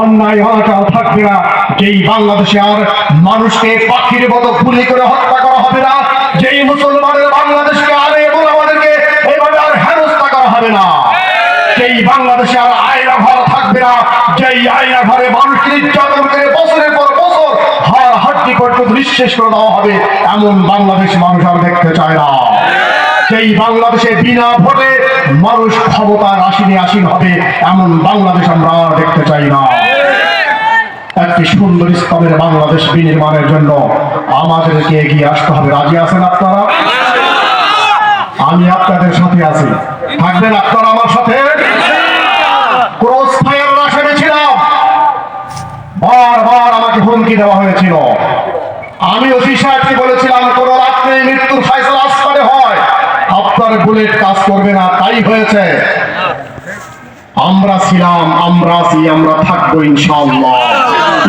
অন্যায় অনাচার থাকবে না, যেই বাংলাদেশে আর মানুষকে পাখির মতো গুলি করে হত্যা করা হবে না, যেই মুসলমানের বাংলাদেশকে আর এবং আমাদেরকে এভাবে আর হেনস্থা করা হবে না, যেই বাংলাদেশে আর আয়না ঘর থাকবে না, যেই আয়না ঘরে মানুষকে নির্যাতন করে বছরের পর বছর হাড় হাড্ডি পর্যন্ত নিঃশেষ করে দেওয়া হবে, এমন বাংলাদেশ মানুষ আর দেখতে চায় না। সেই বাংলাদেশে বিনা ভোটে মানুষ ক্ষমতার আসীনে আসীন হবে, এমন বাংলাদেশ আমরা আর দেখতে চাই না। একটি সুন্দর ইসলামের বাংলাদেশ বিনির্মাণের জন্য আমাদেরকে এগিয়ে আসতে হবে। রাজি আছেন আপনারা? আমি আপনাদের সাথে আছি, থাকবেন আপনারা আমার সাথে? ক্রস ফায়ার আসামে ছিলাম, বারবার আমাকে হুমকি দেওয়া হয়েছিল। আমি ওসি সাহেবকে বলেছিলাম, কোন রাত্রে মৃত্যুর ফয়সালা আসমানে হয়, আপনার বুলেট কাজ করবে না। তাই হয়েছে। আমরা ছিলাম, আমরা আছি, আমরা থাকবো ইনশাআল্লাহ।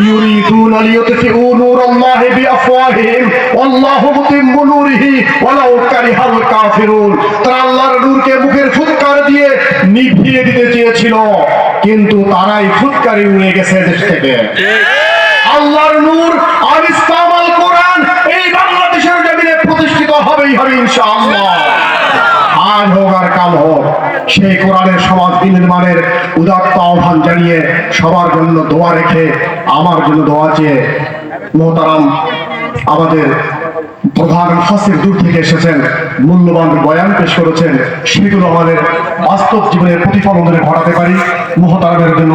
ইউরিদুনা লিইউতফিউ নূরাল্লাহি বিআফওয়াহিহিম ওয়াল্লাহু মুতিম্মু নূরিহি ওয়ালাউ কারিহাল কাফিরুন। তারা আল্লাহর নূরকে মুখের ফুৎকার দিয়ে নিভিয়ে দিতে চেয়েছিল, কিন্তু তারাই ফুৎকারে উড়ে গেছে দেশ থেকে। আল্লাহর নূর আর ইসলাম আল কোরআন এই বাংলাদেশের জমিনে প্রতিষ্ঠিত হবেই হবে ইনশাআল্লাহ। আজ হোক আর কাল হোক, সেই কোরআনের সমাজ বিনির্মাণের উদাত্ত আহ্বান জানিয়ে সবার জন্য দোয়া রেখে আমার জন্য দোয়া চেয়ে মোহতারাম আমাদের প্রধান মুফাসসির দূর থেকে এসেছেন, মূল্যবান বয়ান পেশ করেছেন, সেগুলো আমাদের বাস্তব জীবনের প্রতিফলন ঘটাতে পারি। মোহতারামের জন্য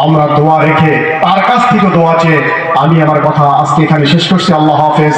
আমরা দোয়া রেখে তার কাছ থেকে দোয়া চেয়ে আমি আমার কথা আজকে এখানে শেষ করছি। আল্লাহ হাফেজ।